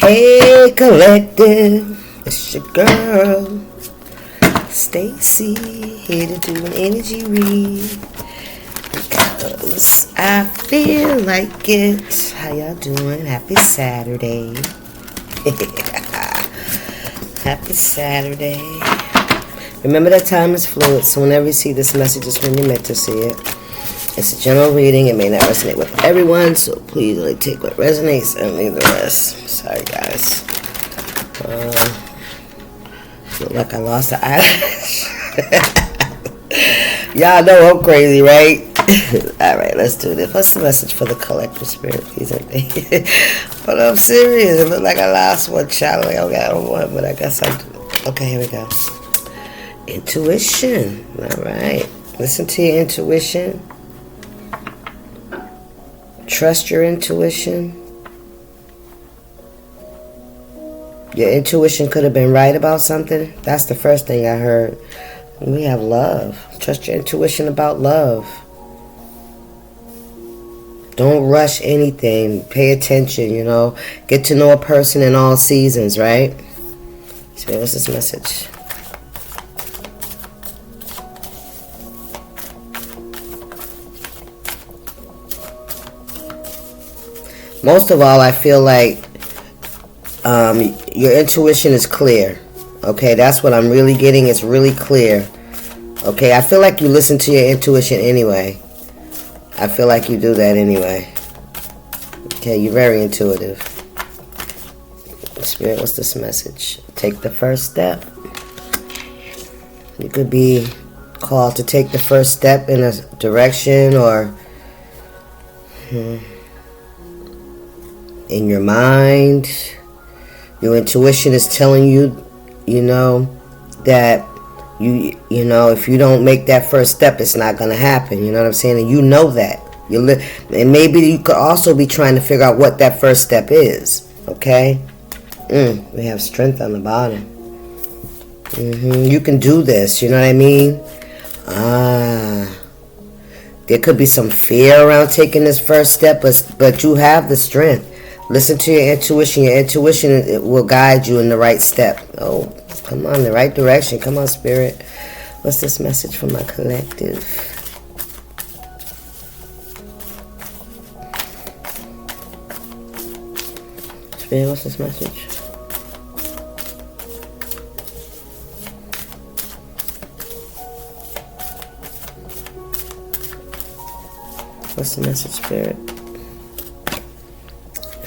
Hey collective, it's your girl Stacy, here to do an energy read because I feel like it. How y'all doing? Happy Saturday. Happy Saturday. Remember that time is fluid, so whenever you see this message is when you're meant to see it. It's a general reading. It may not resonate with everyone, so please only take what resonates and leave the rest. Sorry, guys. Look like I lost an eyelash. Y'all know I'm crazy, right? Alright, let's do this. What's the message for the collective spirit, please and thank you? But I'm serious. It looked like I lost one child. I got one, but I guess I do. Okay, here we go. Intuition. Alright. Listen to your intuition. Trust your intuition. Your intuition could have been right about something. That's the first thing I heard. We have love. Trust your intuition about love. Don't rush anything. Pay attention, Get to know a person in all seasons, right? So what's this message? Most of all, I feel like your intuition is clear. Okay, that's what I'm really getting. It's really clear. Okay, I feel like you listen to your intuition anyway. I feel like you do that anyway. Okay, you're very intuitive. Spirit, what's this message? Take the first step. You could be called to take the first step in a direction or in your mind. Your intuition is telling you, that if you don't make that first step, it's not going to happen. You know what I'm saying? And you know that. And maybe you could also be trying to figure out what that first step is. Okay? We have strength on the bottom. You can do this. You know what I mean? There could be some fear around taking this first step, but you have the strength. Listen to your intuition. Your intuition will guide you in the right step. Oh, come on, the right direction. Come on, Spirit. What's this message from my collective? Spirit, what's this message? What's the message, Spirit?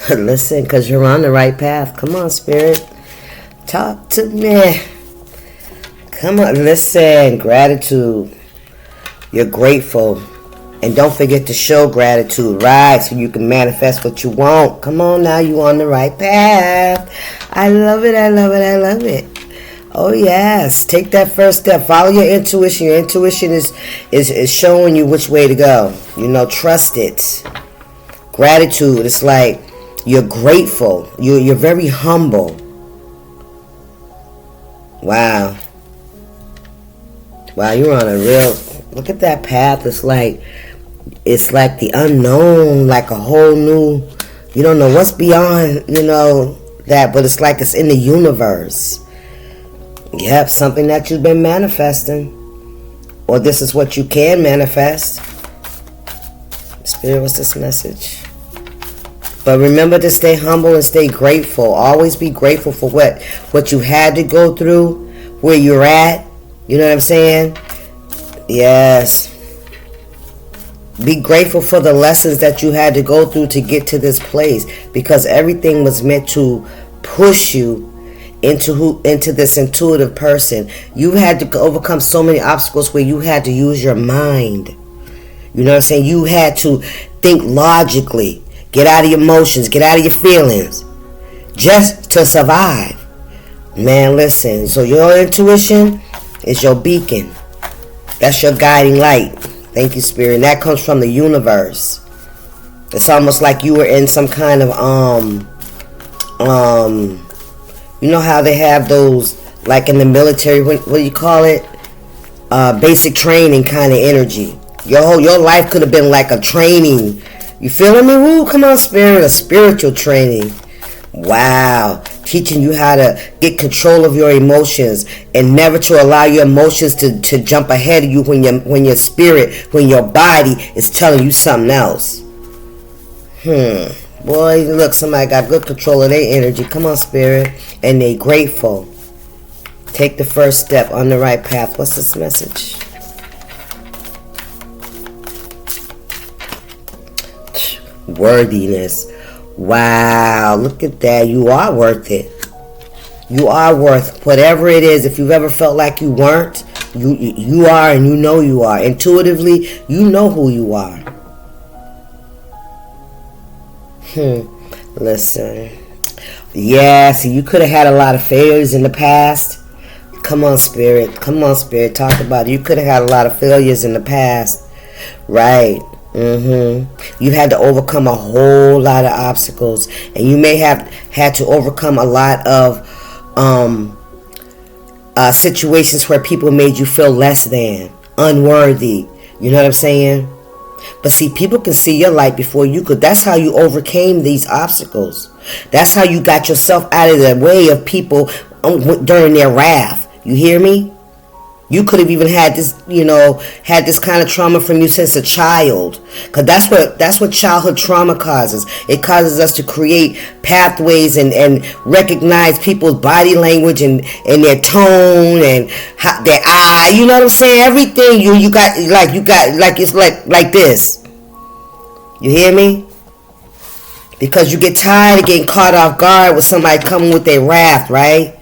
Listen, because you're on the right path. Come on, Spirit. Talk to me. Come on, listen. Gratitude. You're grateful. And don't forget to show gratitude, right? So you can manifest what you want. Come on now, you're on the right path. I love it, I love it, I love it. Oh, yes. Take that first step. Follow your intuition. Your intuition is showing you which way to go. Trust it. Gratitude. It's like you're grateful. You're very humble. Wow. Wow, you're on a real... Look at that path. It's like the unknown, like a whole new... You don't know what's beyond, that, but it's like it's in the universe. Yep, something that you've been manifesting. Or this is what you can manifest. Spirit, what's this message? But remember to stay humble and stay grateful. Always be grateful for what you had to go through, where you're at. You know what I'm saying? Yes. Be grateful for the lessons that you had to go through to get to this place. Because everything was meant to push you into this intuitive person. You had to overcome so many obstacles where you had to use your mind. You know what I'm saying? You had to think logically. Get out of your emotions. Get out of your feelings. Just to survive. Man, listen. So your intuition is your beacon. That's your guiding light. Thank you, Spirit. And that comes from the universe. It's almost like you were in some kind of, you know how they have those, like in the military, what do you call it? Basic training kind of energy. Your life could have been like a training. You feeling me? Woo, come on, Spirit. A spiritual training. Wow. Teaching you how to get control of your emotions and never to allow your emotions to jump ahead of you when your spirit, when your body is telling you something else. Boy, look, somebody got good control of their energy. Come on, spirit. And they grateful. Take the first step on the right path. What's this message? Worthiness. Wow, look at that. You are worth it. You are worth whatever it is. If you've ever felt like you weren't, you are, and you know you are. Intuitively, you know who you are. Listen. Yeah, see, you could have had a lot of failures in the past. Come on, spirit. Come on, spirit. Talk about it. You could have had a lot of failures in the past. Right. You had to overcome a whole lot of obstacles. And you may have had to overcome a lot of situations where people made you feel less than, unworthy. You know what I'm saying? But see, people can see your light before you could. That's how you overcame these obstacles. That's how you got yourself out of the way of people during their wrath. You hear me? You could have even had this, had this kind of trauma from you since a child. Because that's what childhood trauma causes. It causes us to create pathways and recognize people's body language and their tone and their eye. You know what I'm saying? Everything you got it's like this. You hear me? Because you get tired of getting caught off guard with somebody coming with their wrath, right?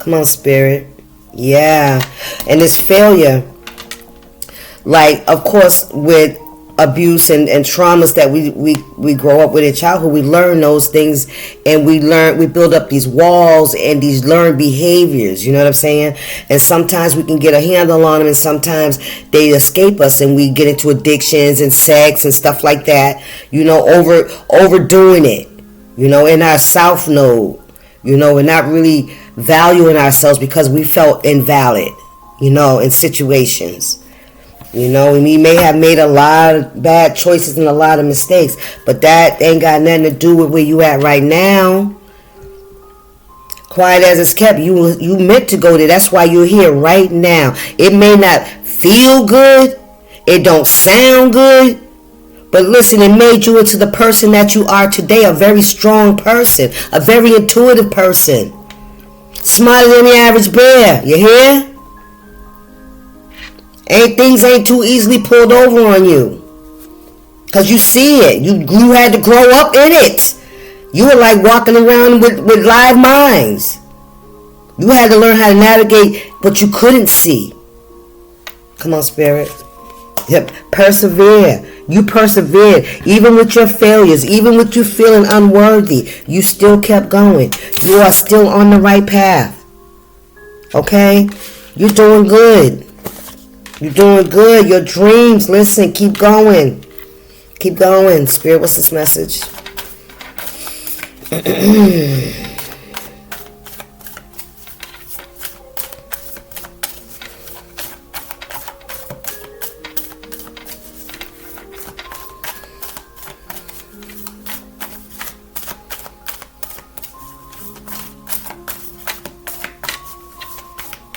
Come on, spirit. Yeah. And this failure, like, of course, with abuse and traumas that we grow up with in childhood, we learn those things, and we build up these walls and these learned behaviors. You know what I'm saying? And sometimes we can get a handle on them, and sometimes they escape us, and we get into addictions and sex and stuff like that. Overdoing it. In our south node. We're not really valuing ourselves because we felt invalid, in situations. We may have made a lot of bad choices and a lot of mistakes, but that ain't got nothing to do with where you at right now. Quiet as it's kept, you meant to go there. That's why you're here right now. It may not feel good. It don't sound good. But listen, it made you into the person that you are today. A very strong person. A very intuitive person. Smarter than the average bear. You hear? Things ain't too easily pulled over on you. Because you see it. You had to grow up in it. You were like walking around with live minds. You had to learn how to navigate what you couldn't see. Come on, spirit. Yep. Persevere. You persevered. Even with your failures, even with you feeling unworthy, you still kept going. You are still on the right path. Okay? You're doing good. You're doing good. Your dreams, listen, keep going. Keep going. Spirit, what's this message?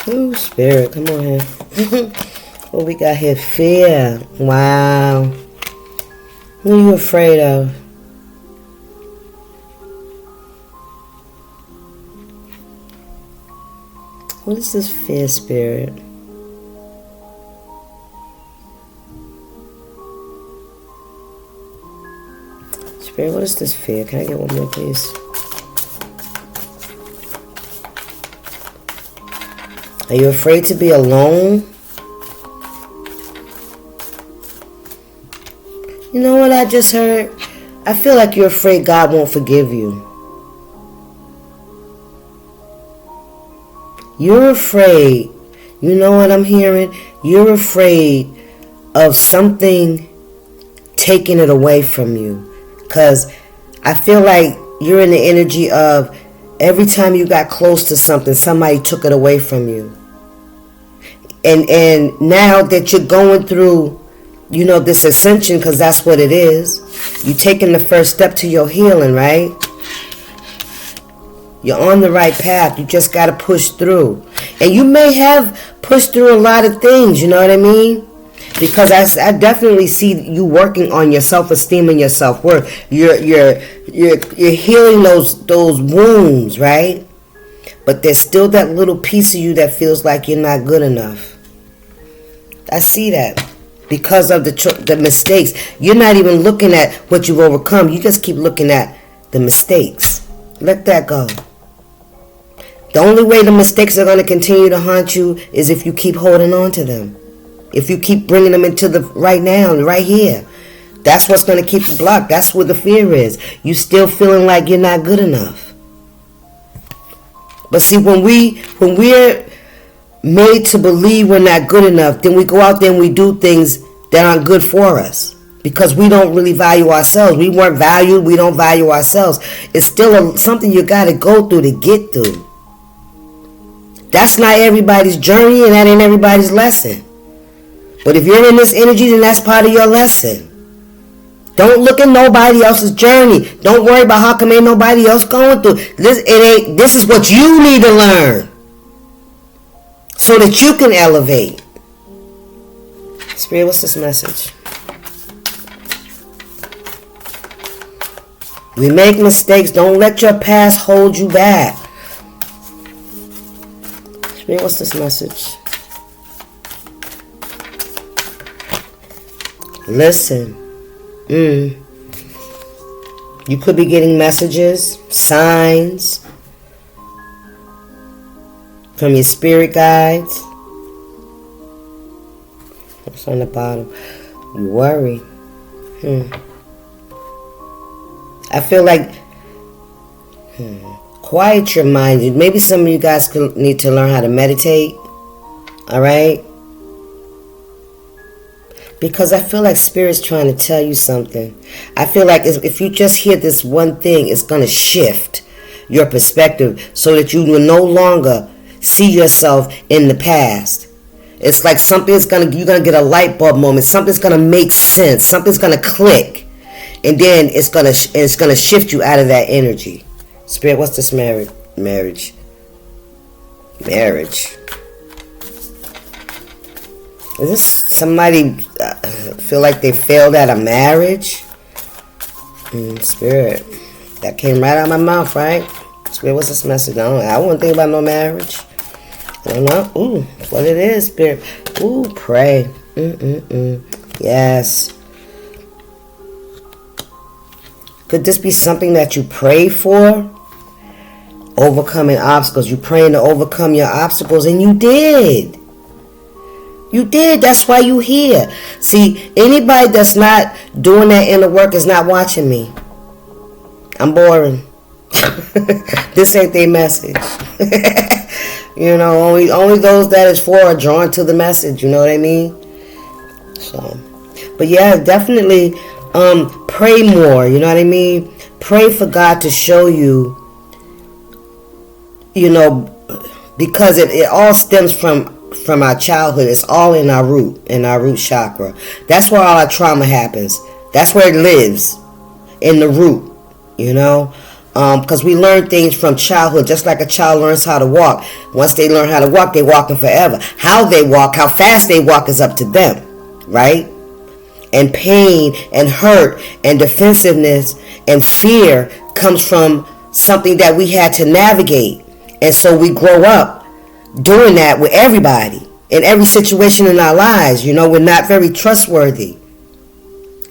Ooh, spirit, come on here. What we got here? Fear. Wow. Who are you afraid of? What is this fear, spirit? Spirit, what is this fear? Can I get one more, please? Are you afraid to be alone? You know what I just heard? I feel like you're afraid God won't forgive you. You're afraid. You know what I'm hearing? You're afraid of something taking it away from you. Because I feel like you're in the energy of every time you got close to something, somebody took it away from you. And now that you're going through, this ascension, because that's what it is. You're taking the first step to your healing, right? You're on the right path. You just got to push through. And you may have pushed through a lot of things, you know what I mean? Because I definitely see you working on your self-esteem and your self-worth. You're healing those wounds, right? But there's still that little piece of you that feels like you're not good enough. I see that. Because of the mistakes. You're not even looking at what you've overcome. You just keep looking at the mistakes. Let that go. The only way the mistakes are going to continue to haunt you is if you keep holding on to them. If you keep bringing them into the right now, right here. That's what's going to keep you blocked. That's where the fear is. You still feeling like you're not good enough. But see, when we're made to believe we're not good enough, then we go out there and we do things that aren't good for us. Because we don't really value ourselves. We weren't valued. We don't value ourselves. It's still something you got to go through to get through. That's not everybody's journey and that ain't everybody's lesson. But if you're in this energy, then that's part of your lesson. Don't look at nobody else's journey. Don't worry about how come ain't nobody else going through. This is what you need to learn. So that you can elevate. Spirit, what's this message? We make mistakes. Don't let your past hold you back. Spirit, what's this message? Listen. You could be getting messages, signs from your spirit guides. What's on the bottom? You worry. I feel like quiet your mind. Maybe some of you guys need to learn how to meditate. Alright? Because I feel like Spirit's trying to tell you something. I feel like if you just hear this one thing, it's going to shift your perspective so that you will no longer see yourself in the past. It's like you're going to get a light bulb moment. Something's going to make sense. Something's going to click. And then it's going to shift you out of that energy. Spirit, what's this marriage? Is this somebody feel like they failed at a marriage? Spirit, that came right out of my mouth, right? Spirit, what's this message? I wouldn't think about no marriage. I don't know. Ooh, that's what it is, Spirit. Ooh, pray. Yes. Could this be something that you pray for? Overcoming obstacles. You praying to overcome your obstacles, and you did. You did. That's why you here. See, anybody that's not doing that inner work is not watching me. I'm boring. This ain't their message. You know, only those that is for are drawn to the message. You know what I mean? So, but yeah, definitely pray more. You know what I mean? Pray for God to show you. You know, because it all stems from our childhood. It's all in our root chakra. That's where all our trauma happens. That's where it lives, in the root, you know, because we learn things from childhood, just like a child learns how to walk. Once they learn how to walk, they're walking forever. How they walk, how fast they walk is up to them, right? And pain and hurt and defensiveness and fear comes from something that we had to navigate. And so we grow up doing that with everybody in every situation in our lives. You know, we're not very trustworthy.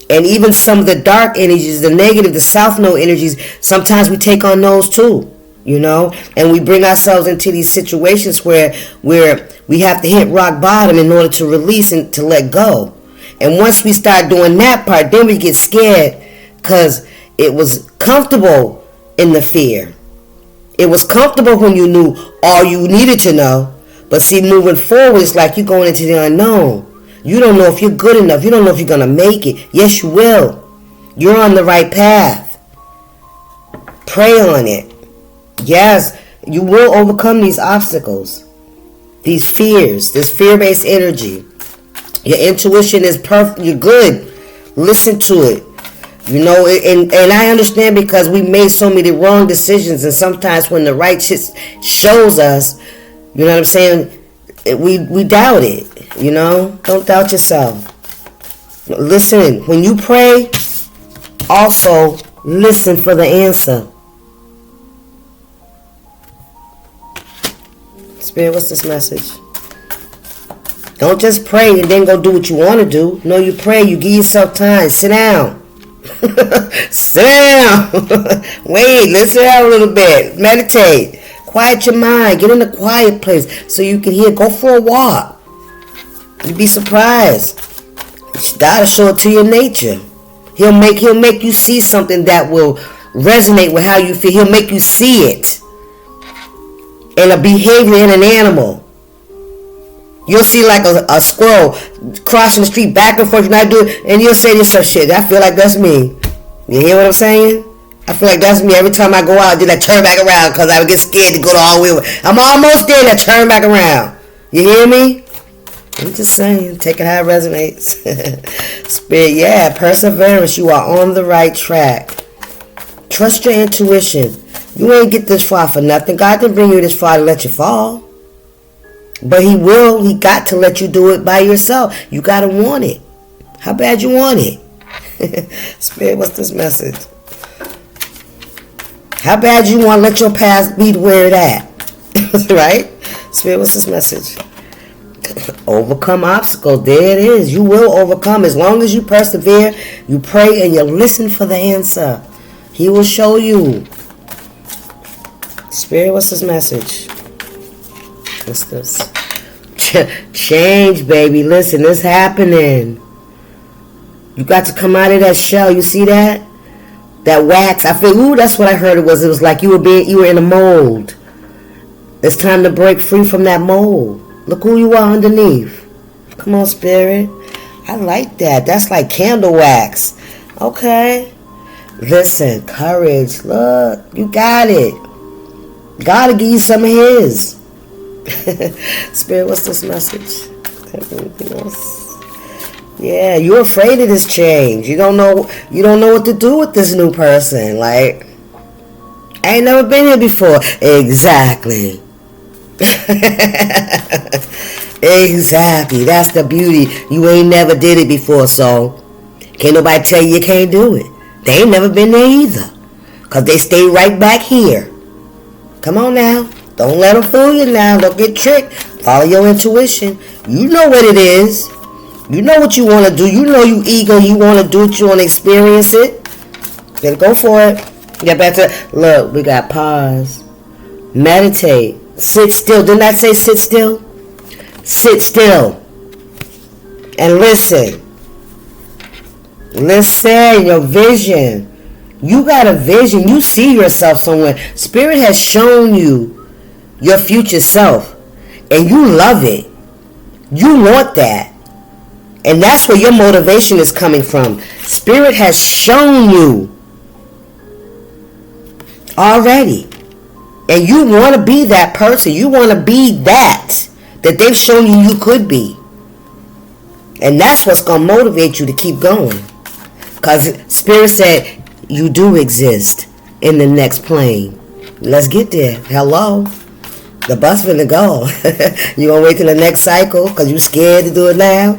And even some of the dark energies, the negative, the South Node energies, sometimes we take on those too, you know, and we bring ourselves into these situations where we have to hit rock bottom in order to release and to let go. And once we start doing that part, then we get scared because it was comfortable in the fear. It was comfortable when you knew all you needed to know. But see, moving forward, it's like you're going into the unknown. You don't know if you're good enough. You don't know if you're going to make it. Yes, you will. You're on the right path. Pray on it. Yes, you will overcome these obstacles. These fears. This fear-based energy. Your intuition is perfect. You're good. Listen to it. You know, and I understand because we made so many wrong decisions, and sometimes when the right shit shows us, you know what I'm saying, we doubt it. You know, don't doubt yourself. Listen, when you pray, also listen for the answer. Spirit, what's this message? Don't just pray and then go do what you want to do. No, you pray, you give yourself time. Sit down. Sit down. Wait, listen out a little bit. Meditate. Quiet your mind. Get in a quiet place so you can hear. Go for a walk. You'd be surprised. God will show it to your nature. He'll make you see something that will resonate with how you feel. He'll make you see it in a behavior in an animal. You'll see like a squirrel crossing the street back and forth, and you'll say to yourself, shit, I feel like that's me. You hear what I'm saying? I feel like that's me. Every time I go out, I do that turn back around because I would get scared to go all the way. I'm almost there, that turn back around. You hear me? I'm just saying, take it how it resonates. Spirit, yeah, perseverance. You are on the right track. Trust your intuition. You ain't get this far for nothing. God didn't bring you this far to let you fall. But he got to let you do it by yourself. You got to want it. How bad you want it? Spirit, what's this message? How bad you want to let your past be where it at? Right? Spirit, what's this message? Overcome obstacles. There it is. You will overcome as long as you persevere, you pray, and you listen for the answer. He will show you. Spirit, what's this message? What's this? Change, baby. Listen, it's happening. You got to come out of that shell. You see that? That wax. I feel, that's what I heard it was. It was like you were in a mold. It's time to break free from that mold. Look who you are underneath. Come on, Spirit. I like that. That's like candle wax. Okay. Listen, courage. Look, you got it. God will give you some of his. Spirit, what's this message? Anything else? Yeah, you're afraid of this change. You don't know what to do with this new person. Like, I ain't never been here before. Exactly. Exactly. That's the beauty. You ain't never did it before, so can't nobody tell you can't do it. They ain't never been there either, because they stay right back here. Come on now. Don't let them fool you now. Don't get tricked. Follow your intuition. You know what it is. You know what you want to do. You know you eager. You want to do it. You want to experience it. Better go for it. Get back to, look, we got pause. Meditate. Sit still. Didn't I say sit still? Sit still. And listen. Listen, your vision. You got a vision. You see yourself somewhere. Spirit has shown you your future self, and you love it. You want that, and that's where your motivation is coming from. Spirit has shown you already, and you want to be that person. You want to be that they've shown you could be, and that's what's going to motivate you to keep going, because Spirit said you do exist in the next plane. Let's get there. Hello. The bus finna go. You gonna wait till the next cycle because you scared to do it now?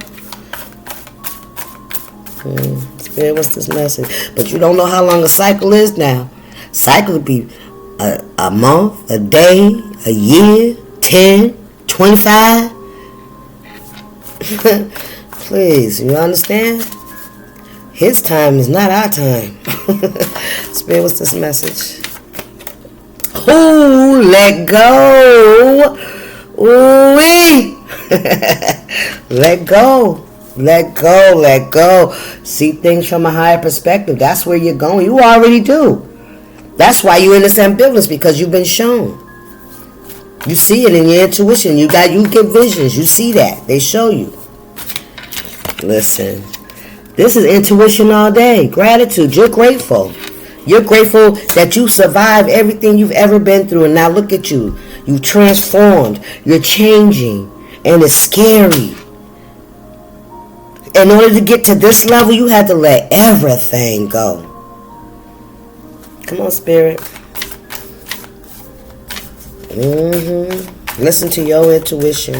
Spirit, what's this message? But you don't know how long a cycle is now. Cycle could be a month, a day, a year, 10, 25. Please, you understand? His time is not our time. Spirit, what's this message? Ooh, let go. Ooh-wee. Let go. Let go. Let go. See things from a higher perspective. That's where you're going. You already do. That's why you're in this ambivalence, because you've been shown. You see it in your intuition. You get visions. You see that. They show you. Listen. This is intuition all day. Gratitude. You're grateful. You're grateful that you survived everything you've ever been through, and now look at you. You've transformed. You're changing, and it's scary. In order to get to this level, you had to let everything go. Come on, Spirit. Listen to your intuition.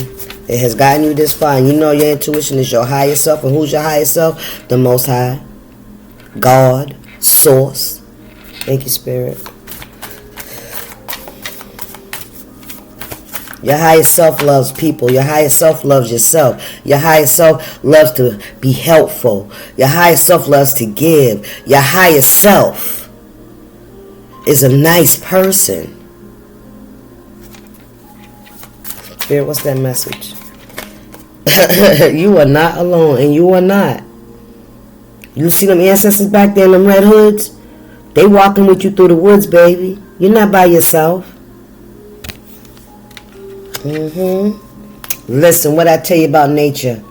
It has gotten you this far. And you know your intuition is your higher self. And who's your higher self? The Most High. God. Source. Thank you, Spirit. Your higher self loves people. Your higher self loves yourself. Your higher self loves to be helpful. Your higher self loves to give. Your higher self is a nice person. Spirit, what's that message? You are not alone, and you are not. You see them ancestors back there in them red hoods? They walking with you through the woods, baby. You're not by yourself. Listen, what I tell you about nature.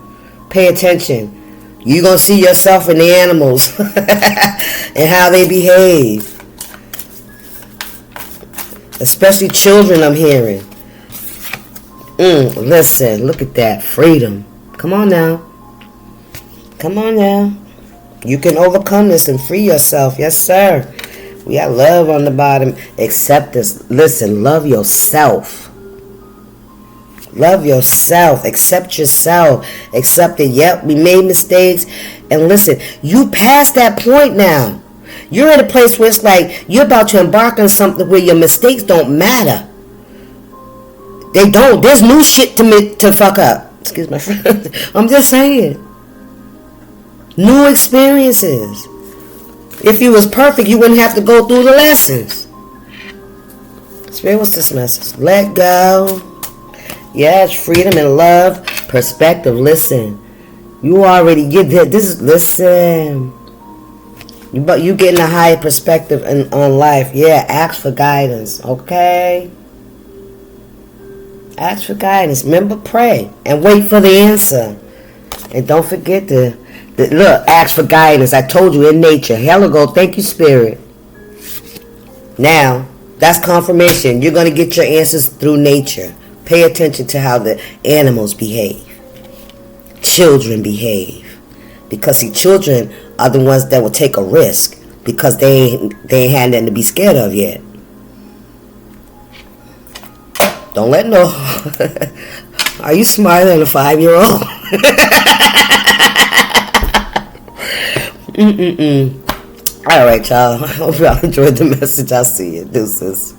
Pay attention. You're going to see yourself in the animals and how they behave. Especially children, I'm hearing. Listen, look at that. Freedom. Come on now. Come on now. You can overcome this and free yourself. Yes, sir. We got love on the bottom. Acceptance. Listen, love yourself. Love yourself. Accept yourself. Accept it. Yep, we made mistakes. And listen, you past that point now. You're in a place where it's like you're about to embark on something where your mistakes don't matter. They don't. There's new shit to fuck up. Excuse my friend. I'm just saying. New experiences. If you was perfect, you wouldn't have to go through the lessons. Spirit, what's this message? Let go. Yes, freedom and love. Perspective. Listen. You already get this. Listen. You getting a higher perspective on life. Yeah, ask for guidance. Okay? Ask for guidance. Remember, pray. And wait for the answer. And don't forget to look, ask for guidance. I told you, in nature. Hell ago, thank you, Spirit. Now, that's confirmation. You're going to get your answers through nature. Pay attention to how the animals behave. Children behave. Because, see, children are the ones that will take a risk. Because they ain't had nothing to be scared of yet. Don't let no... Are you smarter than a 5-year-old? All right, y'all. I hope y'all enjoyed the message. I'll see you. Deuces.